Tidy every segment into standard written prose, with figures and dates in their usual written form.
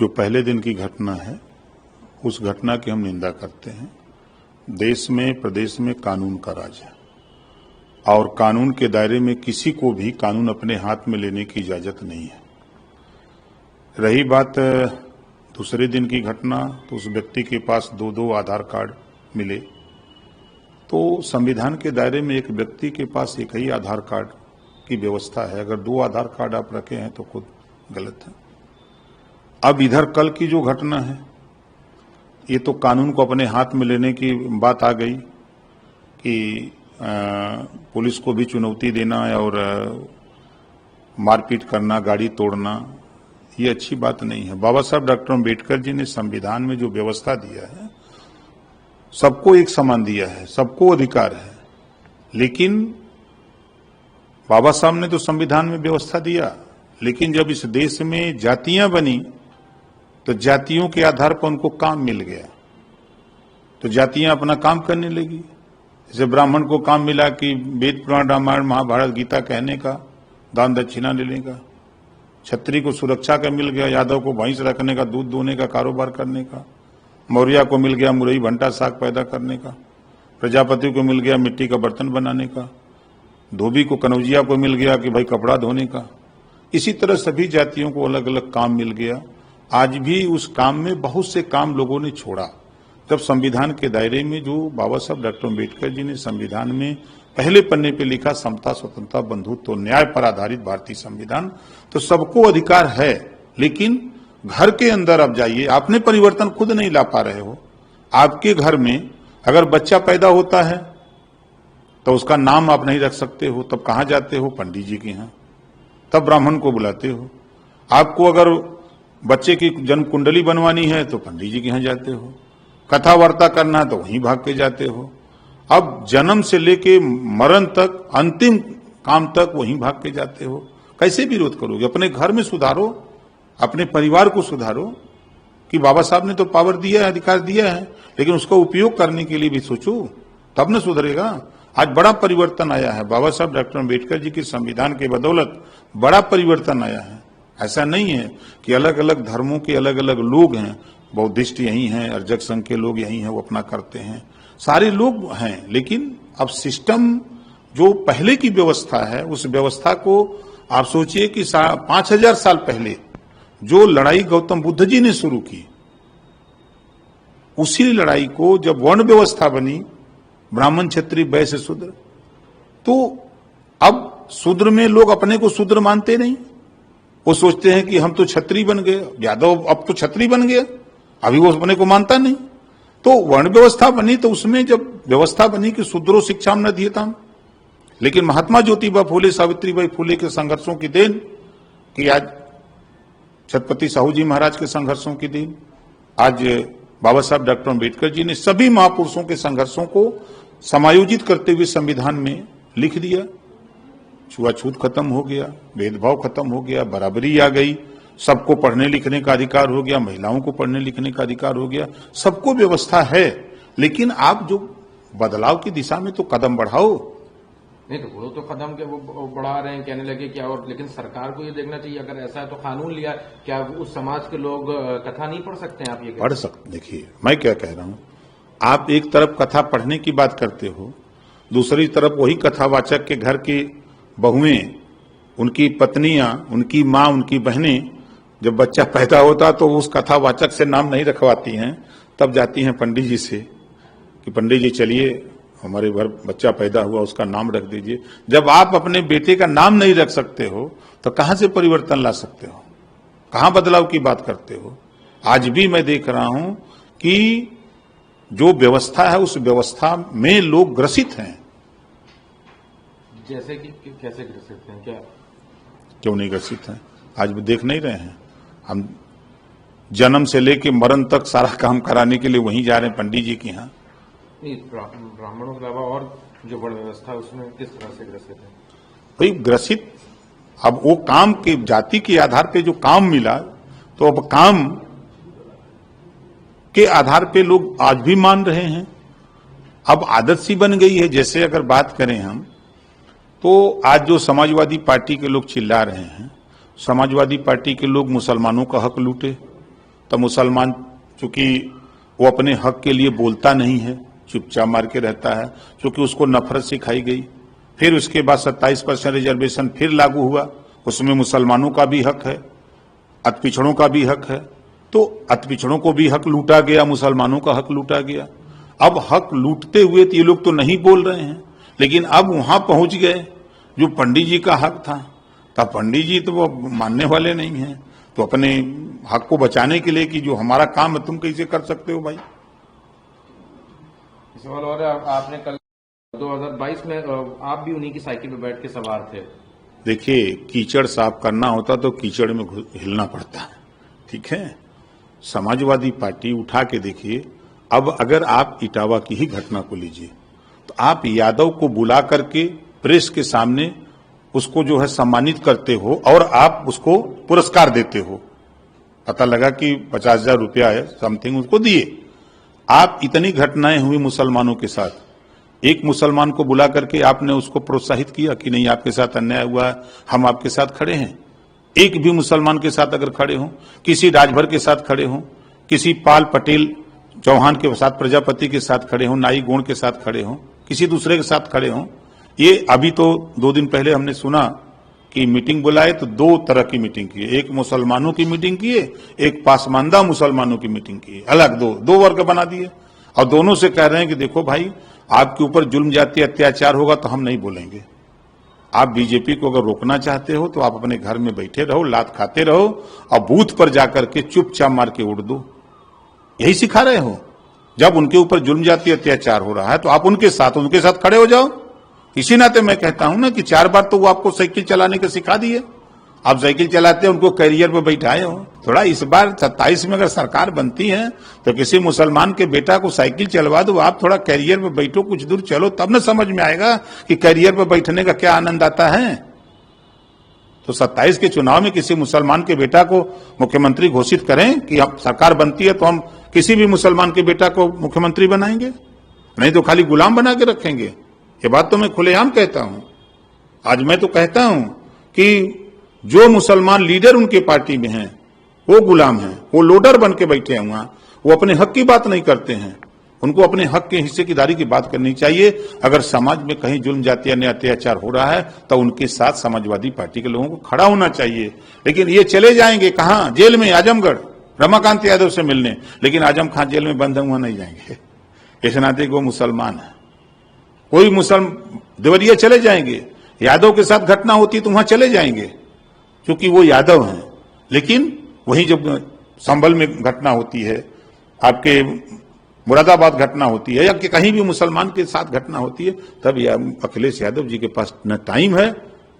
जो पहले दिन की घटना है उस घटना की हम निंदा करते हैं। देश में प्रदेश में कानून का राज है और कानून के दायरे में किसी को भी कानून अपने हाथ में लेने की इजाजत नहीं है। रही बात दूसरे दिन की घटना, तो उस व्यक्ति के पास दो आधार कार्ड मिले। तो संविधान के दायरे में एक व्यक्ति के पास एक ही आधार कार्ड की व्यवस्था है। अगर 2 आधार कार्ड आप रखे हैं तो खुद गलत है। अब इधर कल की जो घटना है, ये तो कानून को अपने हाथ में लेने की बात आ गई कि पुलिस को भी चुनौती देना और मारपीट करना, गाड़ी तोड़ना, ये अच्छी बात नहीं है। बाबा साहब डॉक्टर अम्बेडकर जी ने संविधान में जो व्यवस्था दिया है, सबको एक समान दिया है, सबको अधिकार है। लेकिन बाबा साहब ने तो संविधान में व्यवस्था दिया, लेकिन जब इस देश में जातियां बनी तो जातियों के आधार पर उनको काम मिल गया, तो जातियां अपना काम करने लगी। जैसे ब्राह्मण को काम मिला कि वेद पुराण रामायण महाभारत गीता कहने का, दान दक्षिणा लेने का। क्षत्रिय को सुरक्षा का मिल गया, यादव को भैंस रखने का, दूध दोने का, कारोबार करने का। मौर्या को मिल गया मुरई भंटा साग पैदा करने का। प्रजापति को मिल गया मिट्टी का बर्तन बनाने का। धोबी को, कनौजिया को मिल गया कि भाई कपड़ा धोने का। इसी तरह सभी जातियों को अलग अलग काम मिल गया। आज भी उस काम में बहुत से काम लोगों ने छोड़ा। जब संविधान के दायरे में जो बाबा साहब डॉक्टर अम्बेडकर जी ने संविधान में पहले पन्ने पे लिखा, समता स्वतंत्रता बंधुत्व न्याय पर आधारित भारतीय संविधान, तो सबको अधिकार है। लेकिन घर के अंदर आप जाइए, आपने परिवर्तन खुद नहीं ला पा रहे हो। आपके घर में अगर बच्चा पैदा होता है तो उसका नाम आप नहीं रख सकते हो, तब कहां जाते हो? पंडित जी के यहाँ। तब ब्राह्मण को बुलाते हो। आपको अगर बच्चे की जन्म कुंडली बनवानी है तो पंडित जी के यहाँ जाते हो। कथा वार्ता करना है तो वहीं भाग के जाते हो। अब जन्म से लेके मरण तक, अंतिम काम तक वहीं भाग के जाते हो। कैसे विरोध करोगे? अपने घर में सुधारो, अपने परिवार को सुधारो कि बाबा साहब ने तो पावर दिया है, अधिकार दिया है, लेकिन उसका उपयोग करने के लिए भी सोचो, तब न सुधरेगा। आज बड़ा परिवर्तन आया है। बाबा साहब डॉक्टर अम्बेडकर जी के संविधान के बदौलत बड़ा परिवर्तन आया है। ऐसा नहीं है कि अलग अलग धर्मों के अलग अलग लोग हैं, बौद्धिस्ट यही हैं, अर्जक संघ के लोग यही हैं, वो अपना करते हैं, सारे लोग हैं। लेकिन अब सिस्टम जो पहले की व्यवस्था है, उस व्यवस्था को आप सोचिए कि 5000 साल पहले जो लड़ाई गौतम बुद्ध जी ने शुरू की, उसी लड़ाई को जब वर्ण व्यवस्था बनी, ब्राह्मण क्षत्रिय वैश्य शूद्र, तो अब शूद्र में लोग अपने को शूद्र मानते नहीं। वो सोचते हैं कि हम तो क्षत्रिय बन गए, यादव अब तो क्षत्रिय बन गया, अभी वो अपने को मानता नहीं। तो वर्ण व्यवस्था बनी, तो उसमें जब व्यवस्था बनी कि शूद्रो शिक्षा न दीयताम, लेकिन महात्मा ज्योतिबा फूले, सावित्रीबाई फूले के संघर्षों की देन कि आज छत्रपति साहू जी महाराज के संघर्षों की देन, आज बाबा साहब डॉक्टर अम्बेडकर जी ने सभी महापुरुषों के संघर्षों को समायोजित करते हुए संविधान में लिख दिया। छुआछूत खत्म हो गया, भेदभाव खत्म हो गया, बराबरी आ गई, सबको पढ़ने लिखने का अधिकार हो गया, महिलाओं को पढ़ने लिखने का अधिकार हो गया, सबको व्यवस्था है। लेकिन आप जो बदलाव की दिशा में तो कदम बढ़ाओ। नहीं तो वो तो कदम के वो बढ़ा रहे हैं, कहने लगे क्या, और लेकिन सरकार को ये देखना चाहिए, अगर ऐसा है तो कानून लिया, क्या उस समाज के लोग कथा नहीं पढ़ सकते हैं? आप ये पढ़ सकते। देखिए मैं क्या कह रहा हूं, आप एक तरफ कथा पढ़ने की बात करते हो, दूसरी तरफ वही कथावाचक के घर की बहुएं, उनकी पत्नियां, उनकी माँ, उनकी बहनें, जब बच्चा पैदा होता तो उस कथावाचक से नाम नहीं रखवाती हैं, तब जाती हैं पंडित जी से कि पंडित जी चलिए हमारे घर बच्चा पैदा हुआ, उसका नाम रख दीजिए। जब आप अपने बेटे का नाम नहीं रख सकते हो तो कहां से परिवर्तन ला सकते हो? कहां बदलाव की बात करते हो? आज भी मैं देख रहा हूं कि जो व्यवस्था है उस व्यवस्था में लोग ग्रसित हैं। जैसे कि कैसे ग्रसित हैं? क्या क्यों नहीं ग्रसित हैं? आज भी देख नहीं रहे हैं? हम जन्म से लेके मरण तक सारा काम कराने के लिए वहीं जा रहे हैं पंडित जी के यहाँ। नहीं, ब्राह्मणों के अलावा और जो वर्ण व्यवस्था उसमें किस तरह से ग्रसित है? भाई ग्रसित, अब वो काम के जाति के आधार पे जो काम मिला, तो अब काम के आधार पे लोग आज भी मान रहे हैं। अब आदत सी बन गई है। जैसे अगर बात करें हम, तो आज जो समाजवादी पार्टी के लोग चिल्ला रहे हैं, समाजवादी पार्टी के लोग मुसलमानों का हक लूटे, तो मुसलमान चूंकि वो अपने हक के लिए बोलता नहीं है, चुपचाप मार के रहता है, क्योंकि उसको नफरत सिखाई गई। फिर उसके बाद 27% रिजर्वेशन फिर लागू हुआ, उसमें मुसलमानों का भी हक है, अति पिछड़ों का भी हक है। तो अति पिछड़ों को भी हक लूटा गया, मुसलमानों का हक लूटा गया। अब हक लूटते हुए तो ये लोग तो नहीं बोल रहे हैं, लेकिन अब वहां पहुंच गए जो पंडित जी का हक था, तब पंडित जी तो वो मानने वाले नहीं हैं। तो अपने हक को बचाने के लिए कि जो हमारा काम है तुम कैसे कर सकते हो भाई। सवाल और है, आपने कल 2022 में आप भी उन्हीं की साइकिल पे बैठ के सवार थे। देखिए, कीचड़ साफ करना होता तो कीचड़ में हिलना पड़ता है, ठीक है। समाजवादी पार्टी उठा के देखिए, अब अगर आप इटावा की ही घटना को लीजिए तो आप यादव को बुला करके प्रेस के सामने उसको जो है सम्मानित करते हो और आप उसको पुरस्कार देते हो। पता लगा कि 50,000 रुपया है समथिंग उसको दिए। आप इतनी घटनाएं हुई मुसलमानों के साथ, एक मुसलमान को बुला करके आपने उसको प्रोत्साहित किया कि नहीं आपके साथ अन्याय हुआ है, हम आपके साथ खड़े हैं। एक भी मुसलमान के साथ अगर खड़े हों, किसी राजभर के साथ खड़े हों, किसी पाल पटेल चौहान के साथ, प्रजापति के साथ खड़े हों, नाई गोंड के साथ खड़े हों, किसी दूसरे के साथ खड़े हों। ये अभी तो 2 दिन पहले हमने सुना कि मीटिंग बुलाए तो 2 तरह की मीटिंग की, एक मुसलमानों की मीटिंग की है, एक पासमानदा मुसलमानों की मीटिंग की है, अलग दो वर्ग बना दिए। और दोनों से कह रहे हैं कि देखो भाई, आपके ऊपर जुल्म जाति अत्याचार होगा तो हम नहीं बोलेंगे। आप बीजेपी को अगर रोकना चाहते हो तो आप अपने घर में बैठे रहो, लात खाते रहो और बूथ पर जाकर के चुपचाप मार के उड़ दो। यही सिखा रहे हो। जब उनके ऊपर जुल्म जाति अत्याचार हो रहा है तो आप उनके साथ खड़े हो जाओ। इसी नाते मैं कहता हूं ना कि 4 बार तो वो आपको साइकिल चलाने के सिखा दिए, आप साइकिल चलाते हैं, उनको कैरियर पे बैठाए हो। थोड़ा इस बार 27 में अगर सरकार बनती है तो किसी मुसलमान के बेटा को साइकिल चलवा दो, आप थोड़ा कैरियर पे बैठो, कुछ दूर चलो, तब न समझ में आएगा कि कैरियर पे बैठने का क्या आनंद आता है। तो 27 के चुनाव में किसी मुसलमान के बेटा को मुख्यमंत्री घोषित करें कि अब सरकार बनती है तो हम किसी भी मुसलमान के बेटा को मुख्यमंत्री बनाएंगे, नहीं तो खाली गुलाम बना के रखेंगे। ये बात तो मैं खुलेआम कहता हूं। आज मैं तो कहता हूं कि जो मुसलमान लीडर उनके पार्टी में हैं वो गुलाम हैं, वो लोडर बन के बैठे हैं वहां, वो अपने हक की बात नहीं करते हैं। उनको अपने हक के हिस्सेदारी की बात करनी चाहिए। अगर समाज में कहीं जुल्म जाति अन्याय अत्याचार हो रहा है तो उनके साथ समाजवादी पार्टी के लोगों को खड़ा होना चाहिए। लेकिन ये चले जाएंगे कहां? जेल में, आजमगढ़, रमाकांत यादव से मिलने, लेकिन आजम खान जेल में बंद हुआ नहीं जाएंगे, इस नाते वो मुसलमान है। कोई देवरिया चले जाएंगे, यादव के साथ घटना होती तो वहां चले जाएंगे क्योंकि वो यादव हैं। लेकिन वहीं जब संभल में घटना होती है, आपके मुरादाबाद घटना होती है, या कि कहीं भी मुसलमान के साथ घटना होती है, तब अखिलेश यादव जी के पास न टाइम है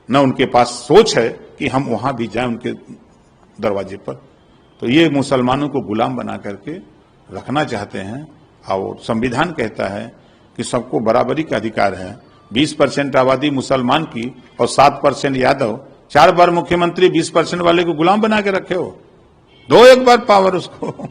न उनके पास सोच है कि हम वहां भी जाएं उनके दरवाजे पर। तो ये मुसलमानों को गुलाम बना करके रखना चाहते हैं। और संविधान कहता है कि सबको बराबरी का अधिकार है। 20% आबादी मुसलमान की और 7% यादव, 4 बार मुख्यमंत्री 20% वाले को गुलाम बना के रखे हो, दो एक बार पावर उसको।